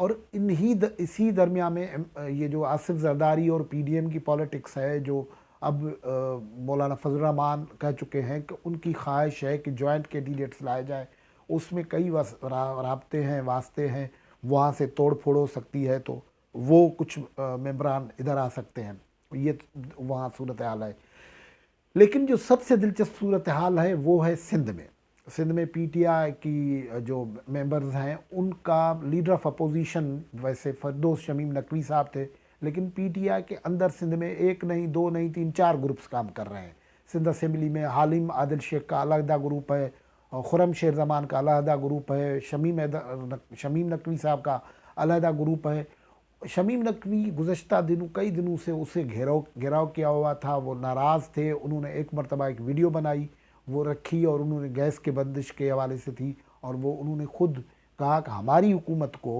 اور اسی درمیان میں یہ جو آصف زرداری اور پی ڈی ایم کی پالیٹکس ہے، جو اب مولانا فضل الرحمان کہہ چکے ہیں کہ ان کی خواہش ہے کہ جوائنٹ کینڈیڈیٹس لائے جائیں، اس میں کئی رابطے ہیں، واسطے ہیں، وہاں سے توڑ پھوڑ ہو سکتی ہے، تو وہ کچھ ممبران ادھر آ سکتے ہیں، یہ وہاں صورتحال ہے۔ لیکن جو سب سے دلچسپ صورتحال ہے وہ ہے سندھ میں پی ٹی آئی کی جو ممبرز ہیں ان کا لیڈر آف اپوزیشن ویسے فردوس شمیم نقوی صاحب تھے، لیکن پی ٹی آئی کے اندر سندھ میں ایک نہیں، دو نہیں، تین، چار گروپس کام کر رہے ہیں۔ سندھ اسمبلی میں حالم عادل شیخ کا علیحدہ گروپ ہے، اور خرم شیر زمان کا علیحدہ گروپ ہے، شمیم نقوی صاحب کا علیحدہ گروپ ہے۔ شمیم نقوی گزشتہ کئی دنوں سے اسے گھیراؤ کیا ہوا تھا، وہ ناراض تھے، انہوں نے ایک مرتبہ ایک ویڈیو بنائی، وہ رکھی، اور انہوں نے گیس کے بندش کے حوالے سے تھی، اور انہوں نے خود کہا کہ ہماری حکومت کو،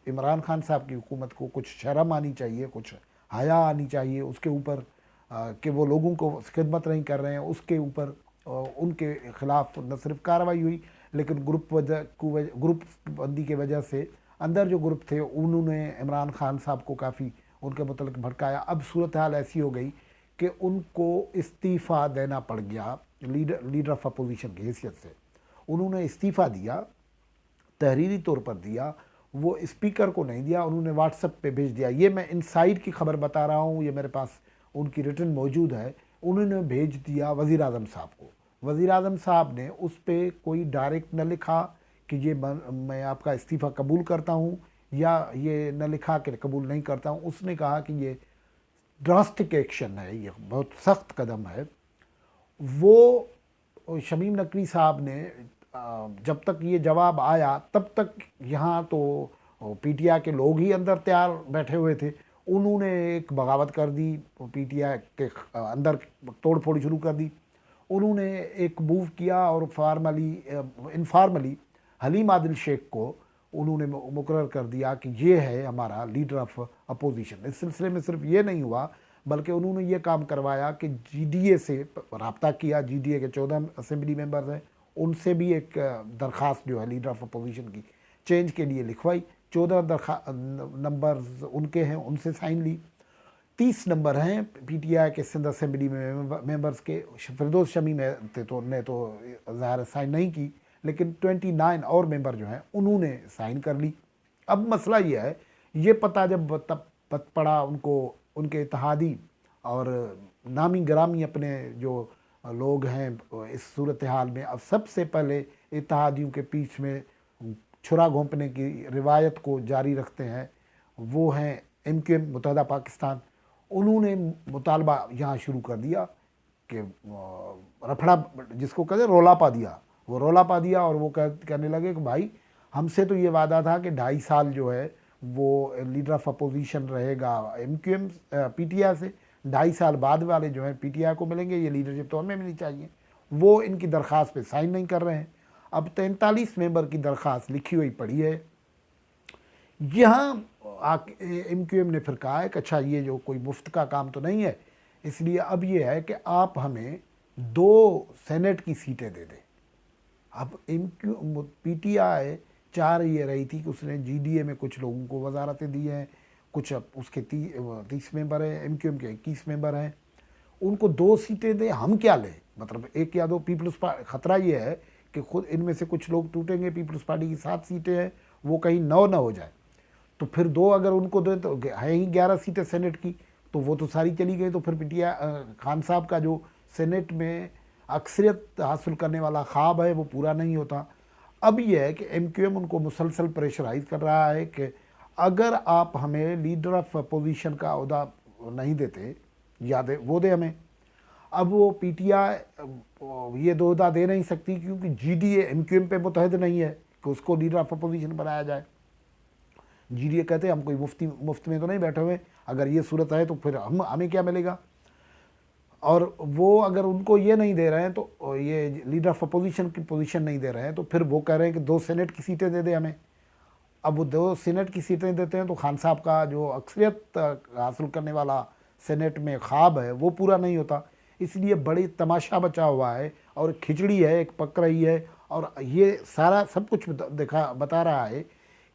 عمران خان صاحب کی حکومت کو کچھ شرم آنی چاہیے، کچھ حیا آنی چاہیے اس کے اوپر کہ وہ لوگوں کو خدمت نہیں کر رہے ہیں۔ اس کے اوپر ان کے خلاف نہ صرف کارروائی ہوئی، لیکن گروپ بندی کی وجہ سے اندر جو گروپ تھے انہوں نے عمران خان صاحب کو کافی ان کے متعلق بھڑکایا۔ اب صورتحال ایسی ہو گئی کہ ان کو استعفیٰ دینا پڑ گیا لیڈر آف اپوزیشن کی حیثیت سے۔ انہوں نے استعفیٰ دیا، تحریری طور پر دیا، وہ اسپیکر کو نہیں دیا، انہوں نے واٹس ایپ پہ بھیج دیا۔ یہ میں انسائیڈ کی خبر بتا رہا ہوں، یہ میرے پاس ان کی ریٹن موجود ہے۔ انہوں نے بھیج دیا وزیر اعظم صاحب کو۔ وزیر اعظم صاحب نے اس پہ کوئی ڈائریکٹ نہ لکھا کہ یہ میں آپ کا استعفیٰ قبول کرتا ہوں، یا یہ نہ لکھا کہ قبول نہیں کرتا ہوں۔ اس نے کہا کہ یہ ڈراسٹک ایکشن ہے، یہ بہت سخت قدم ہے۔ وہ شمیم نقوی صاحب نے جب تک یہ جواب آیا تب تک یہاں تو پی ٹی آئی کے لوگ ہی اندر تیار بیٹھے ہوئے تھے، انہوں نے ایک بغاوت کر دی، پی ٹی آئی کے اندر توڑ پھوڑ شروع کر دی۔ انہوں نے ایک موو کیا اور انفارملی حلیم عادل شیخ کو انہوں نے مقرر کر دیا کہ یہ ہے ہمارا لیڈر آف اپوزیشن۔ اس سلسلے میں صرف یہ نہیں ہوا، بلکہ انہوں نے یہ کام کروایا کہ جی ڈی اے سے رابطہ کیا، جی ڈی اے کے 14 اسمبلی ممبرز ہیں، ان سے بھی ایک درخواست جو ہے لیڈر آف اپوزیشن کی چینج کے لیے لکھوائی۔ 14 نمبرز ان کے ہیں، ان سے سائن لی۔ 30 نمبر ہیں پی ٹی آئی کے سندھ اسمبلی میں ممبرز کے، فردوس شمیم نے تو ظاہر سائن نہیں کی، لیکن 29 اور ممبر جو ہیں انہوں نے سائن کر لی۔ اب مسئلہ یہ ہے، یہ پتہ جب پڑا ان کو، ان کے اتحادی اور نامی گرامی اپنے جو لوگ ہیں اس صورتحال میں، اب سب سے پہلے اتحادیوں کے پیچھ میں چھرا گھونپنے کی روایت کو جاری رکھتے ہیں وہ ہیں ایم کیو ایم، متحدہ پاکستان۔ انہوں نے مطالبہ یہاں شروع کر دیا کہ رپھڑا جس کو کہتے رولا پا دیا، وہ رولا پا دیا، اور وہ کہنے لگے کہ بھائی ہم سے تو یہ وعدہ تھا کہ 2.5 سال جو ہے وہ لیڈر آف اپوزیشن رہے گا M Q M P T I سے، 2.5 سال بعد والے جو ہیں پی ٹی آئی کو ملیں گے، یہ لیڈرشپ تو ہمیں ملنی چاہیے۔ وہ ان کی درخواست پہ سائن نہیں کر رہے ہیں۔ اب 43 ممبر کی درخواست لکھی ہوئی پڑی ہے۔ یہاں ایم کیو ایم نے پھر کہا ہے کہ اچھا یہ جو کوئی مفت کا کام تو نہیں ہے، اس لیے اب یہ ہے کہ آپ ہمیں 2 سینٹ کی سیٹیں دے دیں۔ اب پی ٹی آئی چاہ یہ رہی تھی کہ اس نے جی ڈی اے میں کچھ لوگوں کو وزارتیں دی ہیں، کچھ اس کے 30 ممبر ہیں، ایم کیو ایم کے 21 ممبر ہیں، ان کو 2 سیٹیں دیں، ہم کیا لیں؟ مطلب 1 یا 2 پیپلز پارٹی، خطرہ یہ ہے کہ خود ان میں سے کچھ لوگ ٹوٹیں گے، پیپلز پارٹی کی 7 سیٹیں ہیں، وہ کہیں 9 نہ ہو جائے، تو پھر 2 اگر ان کو دیں تو ہے ہی 11 سیٹیں سینٹ کی، تو وہ تو ساری چلی گئی، تو پھر پی ٹی آئی خان صاحب کا جو سینٹ میں اکثریت حاصل کرنے والا خواب ہے وہ پورا نہیں ہوتا۔ اب یہ ہے کہ ایم کیو ایم ان کو مسلسل پریشرائز کر رہا ہے کہ اگر آپ ہمیں لیڈر آف اپوزیشن کا عہدہ نہیں دیتے، وہ دے ہمیں۔ اب وہ پی ٹی آئی یہ 2 عہدہ دے نہیں سکتی کیونکہ GDA M Q M پہ متحد نہیں ہے کہ اس کو لیڈر آف اپوزیشن بنایا جائے۔ جی ڈی اے کہتے ہیں ہم کوئی مفت میں تو نہیں بیٹھے ہوئے، اگر یہ صورت ہے تو پھر ہمیں کیا ملے گا، اور وہ اگر ان کو یہ نہیں دے رہے ہیں تو یہ لیڈر آف اپوزیشن کی پوزیشن نہیں دے رہے ہیں، تو پھر وہ کہہ رہے ہیں کہ 2 سینٹ کی سیٹیں دے دیں ہمیں۔ اب وہ 2 سینٹ کی سیٹیں دیتے ہیں تو خان صاحب کا جو اکثریت حاصل کرنے والا سینٹ میں خواب ہے وہ پورا نہیں ہوتا۔ اس لیے بڑی تماشا بچا ہوا ہے، اور کھچڑی ہے ایک پک رہی ہے، اور یہ سارا سب کچھ بتا رہا ہے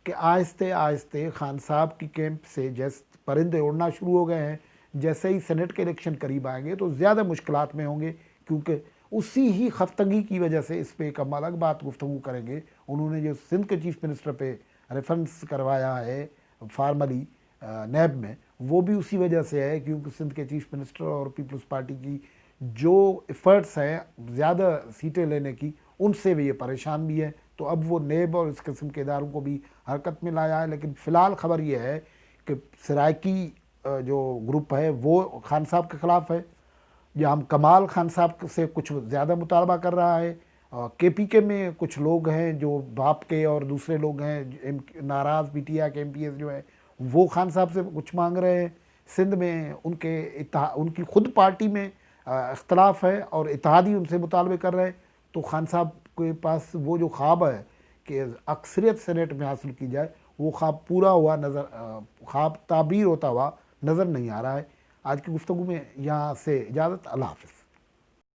کہ آہستہ آہستہ خان صاحب کی کیمپ سے جیسے پرندے اڑنا شروع ہو گئے ہیں، جیسے ہی سینٹ کے الیکشن قریب آئیں گے تو زیادہ مشکلات میں ہوں گے، کیونکہ اسی ہی خفتگی کی وجہ سے اس پہ ایک ہم الگ بات گفتگو کریں گے۔ انہوں نے جو سندھ کے چیف منسٹر پہ ریفرنس کروایا ہے فارملی نیب میں، وہ بھی اسی وجہ سے ہے کیونکہ سندھ کے چیف منسٹر اور پیپلز پارٹی کی جو ایفرٹس ہیں زیادہ سیٹیں لینے کی، ان سے بھی یہ پریشان بھی ہے۔ تو اب وہ نیب اور اس قسم کے اداروں کو بھی حرکت میں لایا ہے، لیکن فی الحال خبر یہ ہے کہ سرائکی جو گروپ ہے وہ خان صاحب کے خلاف ہے، جہاں کمال خان صاحب سے کچھ زیادہ مطالبہ کر رہا ہے، کے پی کے میں کچھ لوگ ہیں جو باپ کے اور دوسرے لوگ ہیں ناراض پی ٹی آئی کے ایم پی ایس جو ہیں وہ خان صاحب سے کچھ مانگ رہے ہیں۔ سندھ میں ان کی خود پارٹی میں اختلاف ہے اور اتحادی ان سے مطالبے کر رہے ہیں، تو خان صاحب کے پاس وہ جو خواب ہے کہ اکثریت سینیٹ میں حاصل کی جائے، وہ خواب پورا ہوا خواب تعبیر ہوتا ہوا نظر نہیں آ رہا ہے۔ آج کی گفتگو میں یہاں سے اجازت، اللہ حافظ۔